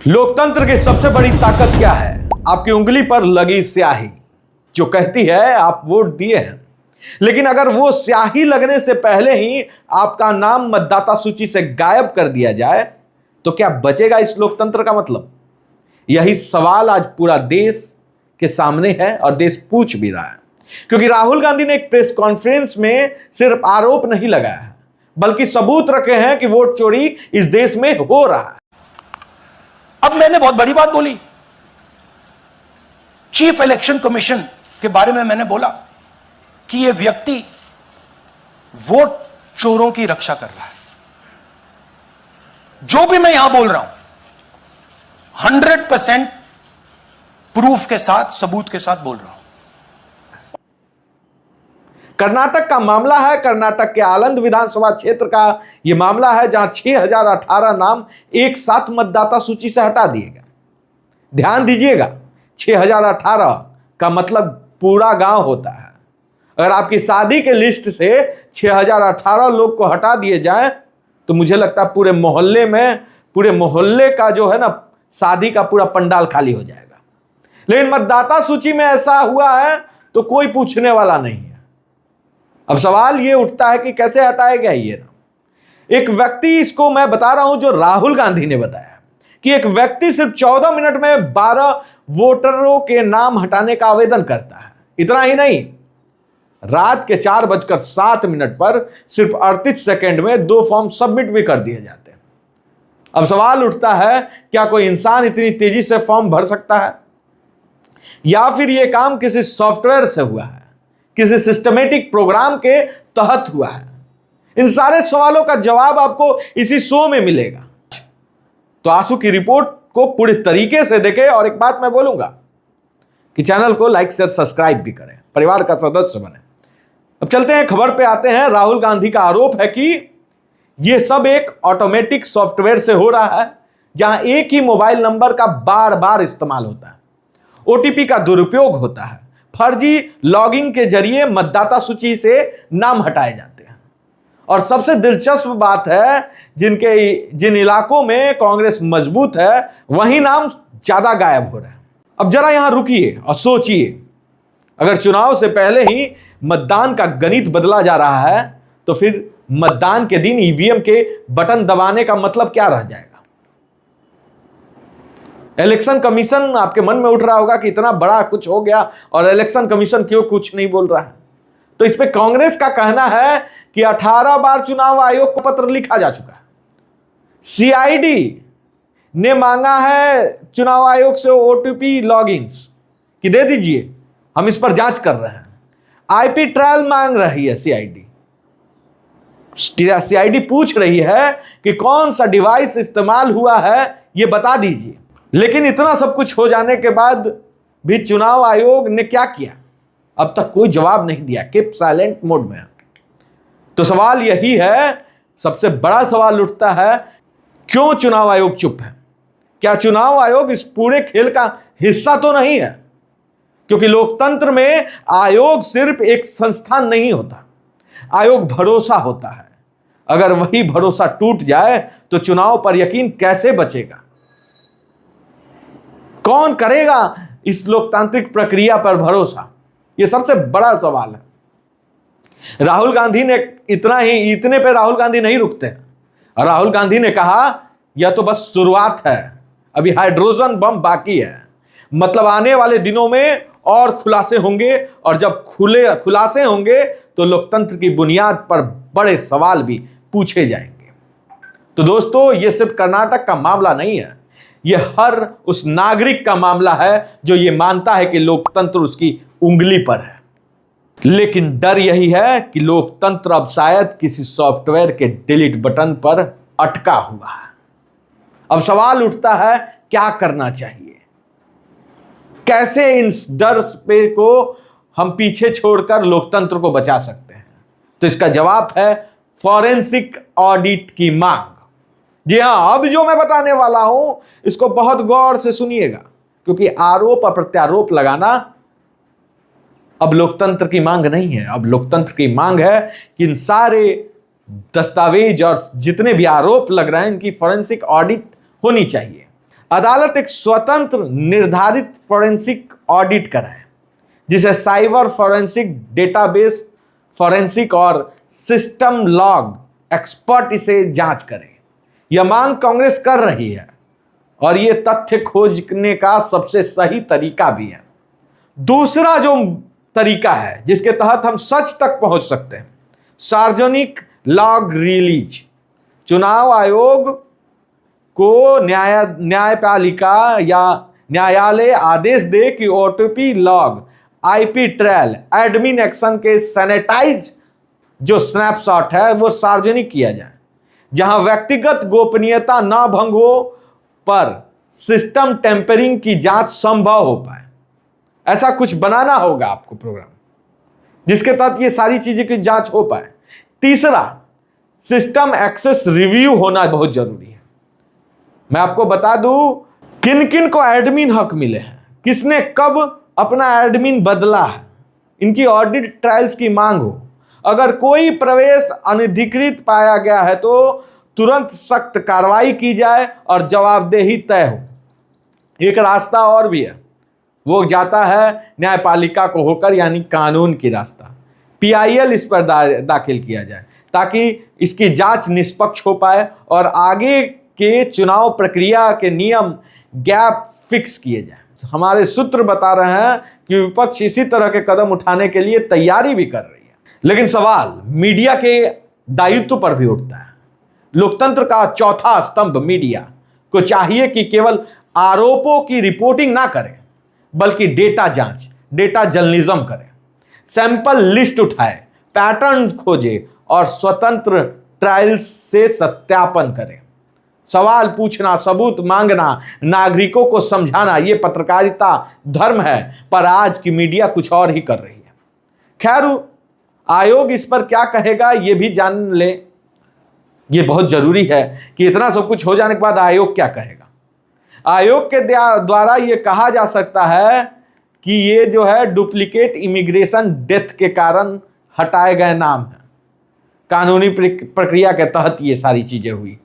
लोकतंत्र की सबसे बड़ी ताकत क्या है? आपकी उंगली पर लगी स्याही जो कहती है आप वोट दिए हैं। लेकिन अगर वो स्याही लगने से पहले ही आपका नाम मतदाता सूची से गायब कर दिया जाए तो क्या बचेगा इस लोकतंत्र का मतलब? यही सवाल आज पूरा देश के सामने है और देश पूछ भी रहा है, क्योंकि राहुल गांधी ने एक प्रेस कॉन्फ्रेंस में सिर्फ आरोप नहीं लगाया है बल्कि सबूत रखे हैं कि वोट चोरी इस देश में हो रहा है। अब मैंने बहुत बड़ी बात बोली। चीफ इलेक्शन कमीशन के बारे में मैंने बोला कि यह व्यक्ति वोट चोरों की रक्षा कर रहा है। जो भी मैं यहां बोल रहा हूं 100% प्रूफ के साथ, सबूत के साथ बोल रहा हूं। कर्नाटक का मामला है। कर्नाटक के आलंद विधानसभा क्षेत्र का यह मामला है जहां 6018 नाम एक साथ मतदाता सूची से हटा दिए गए। ध्यान दीजिएगा, 6018 का मतलब पूरा गांव होता है। अगर आपकी शादी के लिस्ट से 6018 लोग को हटा दिए जाए तो मुझे लगता है पूरे मोहल्ले का जो है ना, शादी का पूरा पंडाल खाली हो जाएगा। लेकिन मतदाता सूची में ऐसा हुआ है तो कोई पूछने वाला नहीं है। अब सवाल ये उठता है कि कैसे हटाएगा ये नाम। एक व्यक्ति, इसको मैं बता रहा हूं जो राहुल गांधी ने बताया कि एक व्यक्ति सिर्फ 14 मिनट में 12 वोटरों के नाम हटाने का आवेदन करता है। इतना ही नहीं, रात के 4:07 पर सिर्फ 38 सेकेंड में 2 फॉर्म सबमिट भी कर दिए जाते हैं। अब सवाल उठता है, क्या कोई इंसान इतनी तेजी से फॉर्म भर सकता है, या फिर यह काम किसी सॉफ्टवेयर से हुआ है, किसी सिस्टमेटिक प्रोग्राम के तहत हुआ है? इन सारे सवालों का जवाब आपको इसी शो में मिलेगा। तो आंसू की रिपोर्ट को पूरे तरीके से देखें। और एक बात मैं बोलूंगा कि चैनल को लाइक शेयर सब्सक्राइब भी करें, परिवार का सदस्य बने। अब चलते हैं, खबर पे आते हैं। राहुल गांधी का आरोप है कि यह सब एक ऑटोमेटिक सॉफ्टवेयर से हो रहा है जहां एक ही मोबाइल नंबर का बार बार इस्तेमाल होता है, ओटीपी का दुरुपयोग होता है, फर्जी लॉगिंग के जरिए मतदाता सूची से नाम हटाए जाते हैं। और सबसे दिलचस्प बात है, जिन इलाकों में कांग्रेस मजबूत है वहीं नाम ज्यादा गायब हो रहे हैं। अब जरा यहां रुकिए और सोचिए, अगर चुनाव से पहले ही मतदान का गणित बदला जा रहा है तो फिर मतदान के दिन ईवीएम के बटन दबाने का मतलब क्या रह जाएगा? इलेक्शन कमीशन, आपके मन में उठ रहा होगा कि इतना बड़ा कुछ हो गया और इलेक्शन कमीशन क्यों कुछ नहीं बोल रहा है। तो इस पे कांग्रेस का कहना है कि 18 बार चुनाव आयोग को पत्र लिखा जा चुका है। सीआईडी ने मांगा है चुनाव आयोग से ओटीपी लॉगिन्स कि दे दीजिए, हम इस पर जांच कर रहे हैं। आईपी ट्रायल मांग रही है सीआईडी। सीआईडी पूछ रही है कि कौन सा डिवाइस इस्तेमाल हुआ है ये बता दीजिए। लेकिन इतना सब कुछ हो जाने के बाद भी चुनाव आयोग ने क्या किया? अब तक कोई जवाब नहीं दिया, कीप साइलेंट मोड में। तो सवाल यही है, सबसे बड़ा सवाल उठता है, क्यों चुनाव आयोग चुप है? क्या चुनाव आयोग इस पूरे खेल का हिस्सा तो नहीं है? क्योंकि लोकतंत्र में आयोग सिर्फ एक संस्थान नहीं होता, आयोग भरोसा होता है। अगर वही भरोसा टूट जाए तो चुनाव पर यकीन कैसे बचेगा? कौन करेगा इस लोकतांत्रिक प्रक्रिया पर भरोसा? यह सबसे बड़ा सवाल है। राहुल गांधी ने इतने पे राहुल गांधी नहीं रुकते हैं। और राहुल गांधी ने कहा यह तो बस शुरुआत है, अभी हाइड्रोजन बम बाकी है। मतलब आने वाले दिनों में और खुलासे होंगे, और जब खुलासे होंगे तो लोकतंत्र की बुनियाद पर बड़े सवाल भी पूछे जाएंगे। तो दोस्तों, यह सिर्फ कर्नाटक का मामला नहीं है, यह हर उस नागरिक का मामला है जो यह मानता है कि लोकतंत्र उसकी उंगली पर है। लेकिन डर यही है कि लोकतंत्र अब शायद किसी सॉफ्टवेयर के डिलीट बटन पर अटका हुआ है। अब सवाल उठता है, क्या करना चाहिए? कैसे इन डर पे को हम पीछे छोड़कर लोकतंत्र को बचा सकते हैं? तो इसका जवाब है फॉरेंसिक ऑडिट की मांग। जी हां, अब जो मैं बताने वाला हूं इसको बहुत गौर से सुनिएगा, क्योंकि आरोप और प्रत्यारोप लगाना अब लोकतंत्र की मांग नहीं है। अब लोकतंत्र की मांग है कि इन सारे दस्तावेज और जितने भी आरोप लग रहे हैं इनकी फॉरेंसिक ऑडिट होनी चाहिए। अदालत एक स्वतंत्र निर्धारित फोरेंसिक ऑडिट कराए, जिसे साइबर फोरेंसिक, डेटाबेस फोरेंसिक और सिस्टम लॉग एक्सपर्ट इसे जांच करे। यह मांग कांग्रेस कर रही है और यह तथ्य खोजने का सबसे सही तरीका भी है। दूसरा जो तरीका है जिसके तहत हम सच तक पहुंच सकते हैं, सार्वजनिक लॉग रिलीज। चुनाव आयोग को न्यायपालिका या न्यायालय आदेश दे कि OTP log, IP trail, admin action के सैनिटाइज जो स्नैपशॉट है वो सार्वजनिक किया जाए, जहां व्यक्तिगत गोपनीयता ना भंग हो पर सिस्टम टेम्परिंग की जांच संभव हो पाए। ऐसा कुछ बनाना होगा आपको प्रोग्राम, जिसके तहत ये सारी चीजें की जांच हो पाए। तीसरा, सिस्टम एक्सेस रिव्यू होना बहुत जरूरी है। मैं आपको बता दूं किन किन को एडमिन हक मिले हैं, किसने कब अपना एडमिन बदला है, इनकी ऑडिट ट्रायल्स की मांग हो। अगर कोई प्रवेश अनधिकृत पाया गया है तो तुरंत सख्त कार्रवाई की जाए और जवाबदेही तय हो। एक रास्ता और भी है, वो जाता है न्यायपालिका को होकर, यानी कानून की रास्ता। पीआईएल इस पर दाखिल किया जाए ताकि इसकी जांच निष्पक्ष हो पाए और आगे के चुनाव प्रक्रिया के नियम गैप फिक्स किए जाए। हमारे सूत्र बता रहे हैं कि विपक्ष इसी तरह के कदम उठाने के लिए तैयारी भी कर रही है। लेकिन सवाल मीडिया के दायित्व पर भी उठता है। लोकतंत्र का चौथा स्तंभ मीडिया को चाहिए कि केवल आरोपों की रिपोर्टिंग ना करें, बल्कि डेटा जांच, डेटा जर्नलिज्म करें, सैंपल लिस्ट उठाए, पैटर्न खोजे और स्वतंत्र ट्रायल्स से सत्यापन करें। सवाल पूछना, सबूत मांगना, नागरिकों को समझाना, यह पत्रकारिता धर्म है, पर आज की मीडिया कुछ और ही कर रही है। खैर, आयोग इस पर क्या कहेगा ये भी जान ले। ये बहुत जरूरी है कि इतना सब कुछ हो जाने के बाद आयोग क्या कहेगा। आयोग के द्वारा ये कहा जा सकता है कि ये जो है डुप्लीकेट इमिग्रेशन डेथ के कारण हटाए गए नाम है। कानूनी प्रक्रिया के तहत ये सारी चीजें हुई।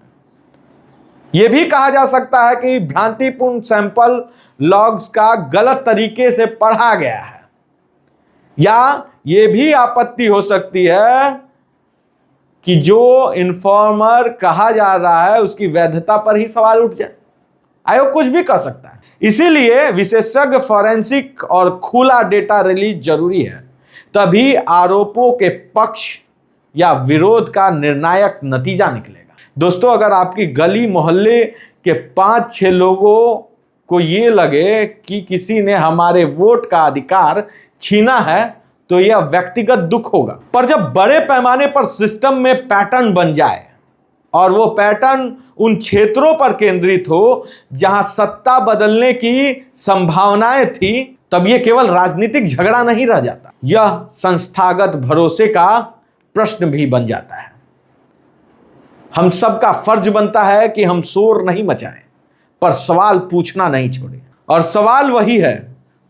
यह भी कहा जा सकता है कि भ्रांतिपूर्ण सैंपल लॉग्स का गलत तरीके से पढ़ा गया है, या यह भी आपत्ति हो सकती है कि जो इन्फॉर्मर कहा जा रहा है उसकी वैधता पर ही सवाल उठ जाए। आयोग कुछ भी कर सकता है। इसीलिए विशेषज्ञ फोरेंसिक और खुला डेटा रिलीज जरूरी है, तभी आरोपों के पक्ष या विरोध का निर्णायक नतीजा निकलेगा। दोस्तों, अगर आपकी गली मोहल्ले के 5-6 लोगों को ये लगे कि किसी ने हमारे वोट का अधिकार छीना है तो यह व्यक्तिगत दुख होगा, पर जब बड़े पैमाने पर सिस्टम में पैटर्न बन जाए और वो पैटर्न उन क्षेत्रों पर केंद्रित हो जहां सत्ता बदलने की संभावनाएं थी, तब यह केवल राजनीतिक झगड़ा नहीं रह जाता, यह संस्थागत भरोसे का प्रश्न भी बन जाता है। हम सबका फर्ज बनता है कि हम शोर नहीं मचाएं, पर सवाल पूछना नहीं छोड़ें। और सवाल वही है,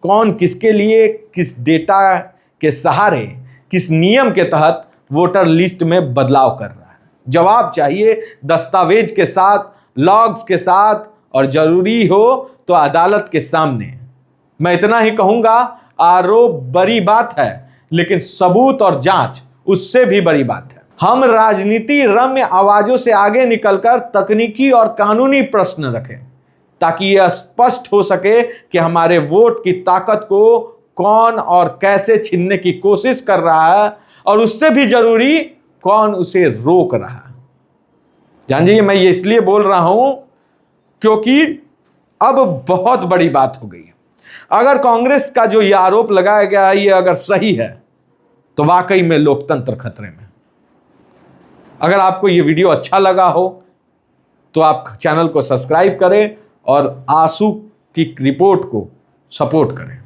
कौन किसके लिए, किस डेटा के सहारे, किस नियम के तहत वोटर लिस्ट में बदलाव कर रहा है। जवाब चाहिए दस्तावेज के साथ, लॉग्स के साथ, और जरूरी हो तो अदालत के सामने। मैं इतना ही कहूंगा, आरोप बड़ी बात है, लेकिन सबूत और जांच उससे भी बड़ी बात है। हम राजनीति रम्य आवाजों से आगे निकलकर तकनीकी और कानूनी प्रश्न रखें, ताकि यह स्पष्ट हो सके कि हमारे वोट की ताकत को कौन और कैसे छीनने की कोशिश कर रहा है, और उससे भी जरूरी कौन उसे रोक रहा है। जानिए, मैं ये इसलिए बोल रहा हूं क्योंकि अब बहुत बड़ी बात हो गई है। अगर कांग्रेस का जो ये आरोप लगाया गया है ये अगर सही है तो वाकई में लोकतंत्र खतरे में। अगर आपको ये वीडियो अच्छा लगा हो तो आप चैनल को सब्सक्राइब करें और आंसू की रिपोर्ट को सपोर्ट करें।